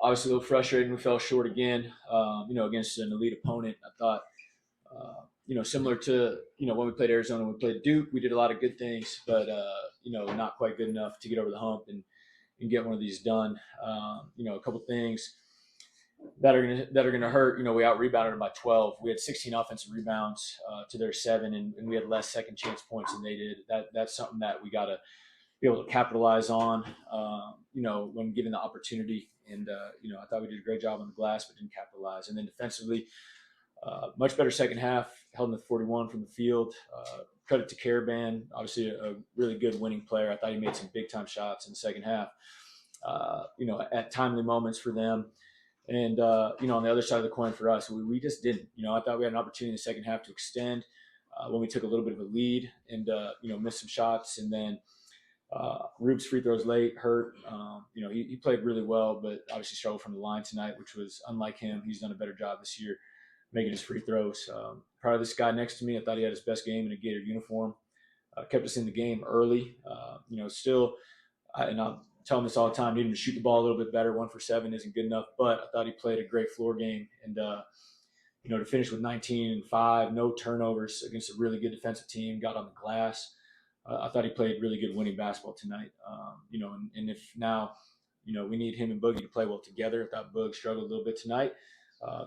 Obviously, a little frustrating. We fell short again, against an elite opponent. I thought, similar to, when we played Arizona, when we played Duke, we did a lot of good things, but, not quite good enough to get over the hump and get one of these done. A couple things that are gonna hurt. We out rebounded them by 12. We had 16 offensive rebounds to their 7, and we had less second chance points than they did. That's something that we got to be able to capitalize on. When given the opportunity. And I thought we did a great job on the glass, but didn't capitalize. And then defensively, much better second half. Held in the 41 from the field. Credit to Caravan, obviously a really good winning player. I thought he made some big time shots in the second half. At timely moments for them. And, on the other side of the coin for us, we just didn't. I thought we had an opportunity in the second half to extend when we took a little bit of a lead and, missed some shots. And then Rube's free throws late, hurt. He played really well, but obviously struggled from the line tonight, which was unlike him. He's done a better job this year making his free throws. Proud of this guy next to me. I thought he had his best game in a Gator uniform. Kept us in the game early. And I'll tell him this all the time, need him to shoot the ball a little bit better. 1 for 7 isn't good enough, but I thought he played a great floor game. And, to finish with 19 and 5, no turnovers against a really good defensive team, got on the glass. I thought he played really good winning basketball tonight. And if now, we need him and Boogie to play well together. I thought Boog struggled a little bit tonight.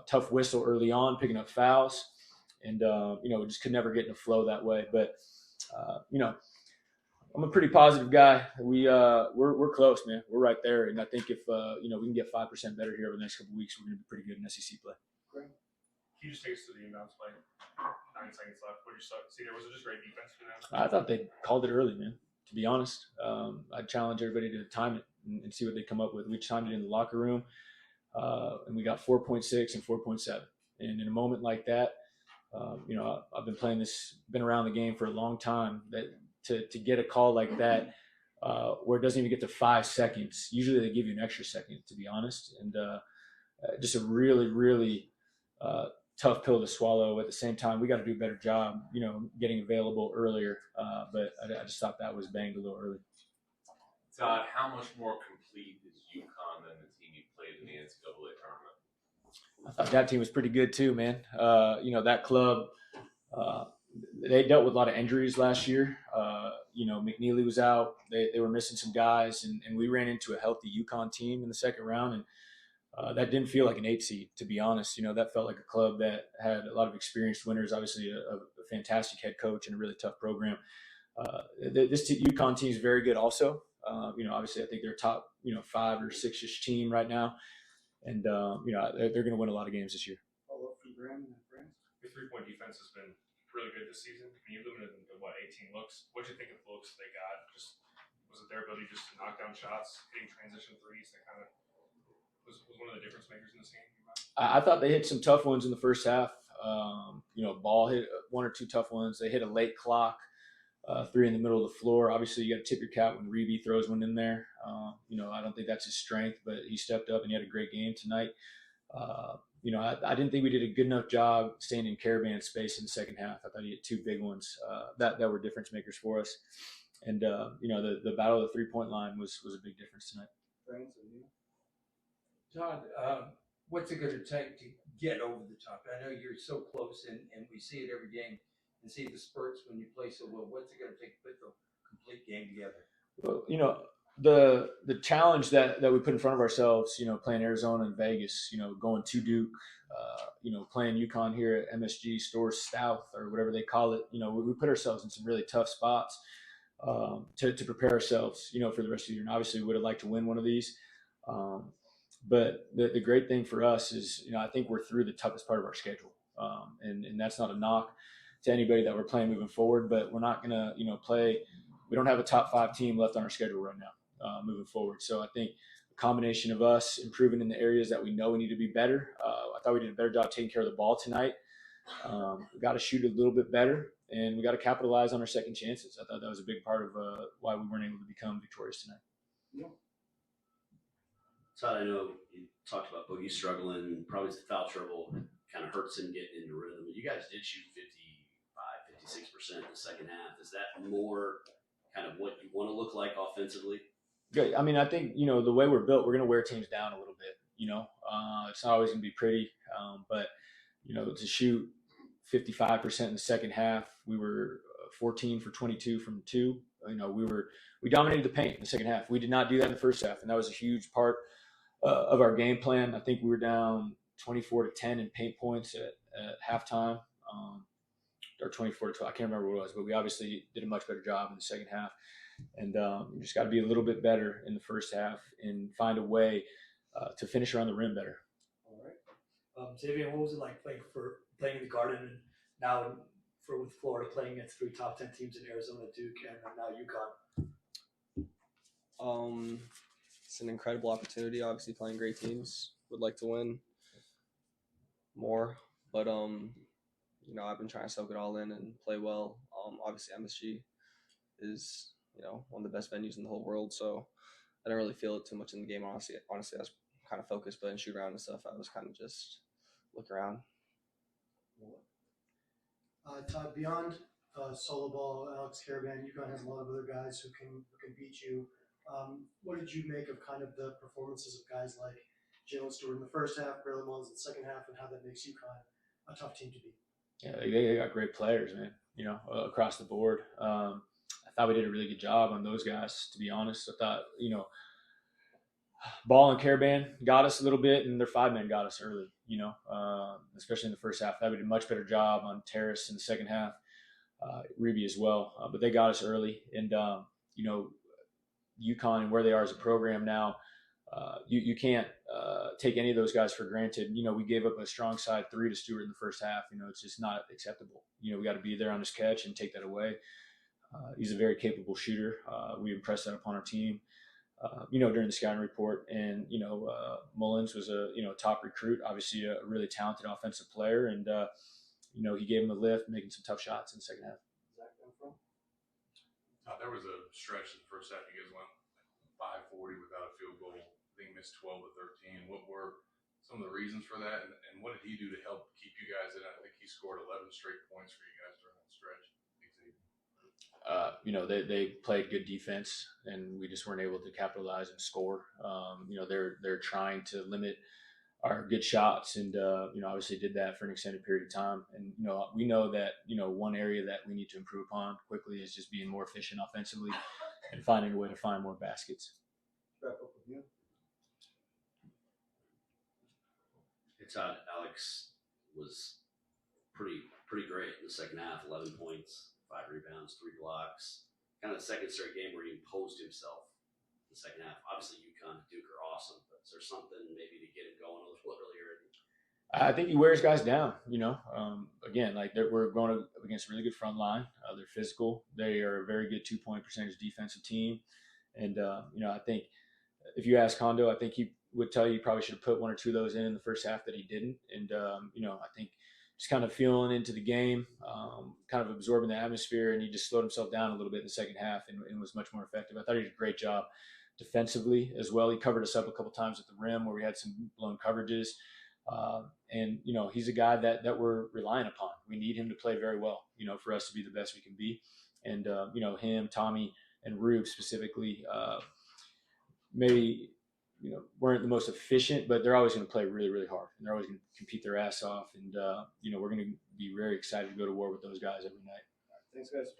Tough whistle early on, picking up fouls. And, we just could never get in a flow that way. But, I'm a pretty positive guy. We're close, man. We're right there. And I think if, we can get 5% better here over the next couple of weeks, we're going to be pretty good in SEC play. Great. Can you just take us to the inbounds play? 9 seconds left. What did you see there? Was it just great defense for them? I thought they called it early, man, to be honest. I'd challenge everybody to time it and see what they come up with. We timed it in the locker room, and we got 4.6 and 4.7. And in a moment like that, I've been around the game for a long time, that to get a call like that, where it doesn't even get to 5 seconds. Usually they give you an extra second, to be honest. And just a really, really tough pill to swallow. At the same time, we got to do a better job, getting available earlier. But I just thought that was banged a little early. Todd, how much more complete is UConn than the team you played in the NCAA tournament? I thought that team was pretty good too, man. That club, they dealt with a lot of injuries last year. McNeely was out. They were missing some guys, and we ran into a healthy UConn team in the second round, and that didn't feel like an 8 seed, to be honest. That felt like a club that had a lot of experienced winners, obviously a fantastic head coach and a really tough program. This UConn team is very good also. Obviously I think they're top, 5 or 6-ish team right now. And, they're going to win a lot of games this year. Follow up from Graham and friends. Your 3-point defense has been really good this season. You limited them to 18 looks. What do you think of the looks they got? Was it their ability just to knock down shots, hitting transition threes that kind of was one of the difference makers in this game? I thought they hit some tough ones in the first half. Ball hit 1 or 2 tough ones. They hit a late clock, 3 in the middle of the floor. Obviously, you got to tip your cap when Reeve throws one in there. I don't think that's his strength, but he stepped up and he had a great game tonight. I didn't think we did a good enough job staying in Caravan space in the second half. I thought he hit 2 big ones that were difference makers for us. And, the battle of the 3-point line was a big difference tonight. Todd, what's it going to take to get over the top? I know you're so close, and we see it every game and see the spurts when you play so well. What's it going to take to put the complete game together? Well, the challenge that we put in front of ourselves, playing Arizona and Vegas, going to Duke, playing UConn here at MSG, Stores South, or whatever they call it, we put ourselves in some really tough spots to prepare ourselves, for the rest of the year. And obviously we would have liked to win one of these. But the great thing for us is, I think we're through the toughest part of our schedule. And that's not a knock to anybody that we're playing moving forward, but we're not going to, play. We don't have a top 5 team left on our schedule right now moving forward. So I think a combination of us improving in the areas that we know we need to be better. I thought we did a better job taking care of the ball tonight. We got to shoot a little bit better, and we got to capitalize on our second chances. I thought that was a big part of why we weren't able to become victorious tonight. Yeah. Todd, I know you talked about Boogie struggling, probably the foul trouble kind of hurts him getting into rhythm. You guys did shoot 56% in the second half. Is that more kind of what you want to look like offensively? Good. I mean, I think, the way we're built, we're going to wear teams down a little bit. It's not always going to be pretty, but to shoot 55% in the second half, we were 14 for 22 from two. We dominated the paint in the second half. We did not do that in the first half, and that was a huge part of our game plan. I think we were down 24-10 in paint points at halftime, or 24-12. I can't remember what it was, but we obviously did a much better job in the second half. And you just got to be a little bit better in the first half and find a way to finish around the rim better. All right. Xaivian, what was it like playing in the Garden and now with Florida playing against 3 top 10 teams in Arizona, Duke, and now UConn? It's an incredible opportunity. Obviously, playing great teams. Would like to win more, but I've been trying to soak it all in and play well. Obviously, MSG is one of the best venues in the whole world, so I didn't really feel it too much in the game. Honestly, I was kind of focused, but in shoot around and stuff, I was kind of just look around. Todd, beyond solo ball, Alex Caravan, UConn has a lot of other guys who can beat you. What did you make of kind of the performances of guys like Jalen Stewart in the first half, Braylon Mullins in the second half, and how that makes UConn a tough team to beat? Yeah, they got great players, man. Across the board. I thought we did a really good job on those guys, to be honest. I thought, Ball and Caravan got us a little bit, and their 5-man got us early, especially in the first half. I thought we did a much better job on Terrace in the second half, Ruby as well. But they got us early. And, UConn and where they are as a program now, you can't take any of those guys for granted. We gave up a strong side 3 to Stewart in the first half. It's just not acceptable. We got to be there on his catch and take that away. He's a very capable shooter. We impressed that upon our team, during the scouting report. And, Mullins was a, top recruit, obviously a really talented offensive player. And, he gave him a lift, making some tough shots in the second half. There was a stretch in the first half. You guys went 540 without a field goal. I think missed 12 of 13. What were some of the reasons for that? And what did he do to help keep you guys in? I think he scored 11 straight points for you guys during that stretch. They played good defense, and we just weren't able to capitalize and score. They're trying to limit our good shots, and obviously did that for an extended period of time. And we know that one area that we need to improve upon quickly is just being more efficient offensively and finding a way to find more baskets. Wrap up with you. It's Alex was pretty great in the second half. 11 points, 5 rebounds, 3 blocks. Kind of the second straight game where he imposed himself in the second half. Obviously, UConn and Duke are awesome, but is there something maybe to get him going a little earlier? I think he wears guys down. Again, we're going up against a really good front line. They're physical. They are a very good 2-point percentage defensive team. And I think if you ask Kondo, I think he would tell you he probably should have put 1 or 2 of those in the first half that he didn't. And I think just kind of feeling into the game, kind of absorbing the atmosphere, and he just slowed himself down a little bit in the second half and was much more effective. I thought he did a great job defensively as well. He covered us up a couple times at the rim where we had some blown coverages. And he's a guy that we're relying upon. We need him to play very well, for us to be the best we can be. And, him, Tommy, and Rube specifically, maybe, weren't the most efficient, but they're always going to play really, really hard. And they're always going to compete their ass off. And, we're going to be very excited to go to war with those guys every night. Thanks, guys.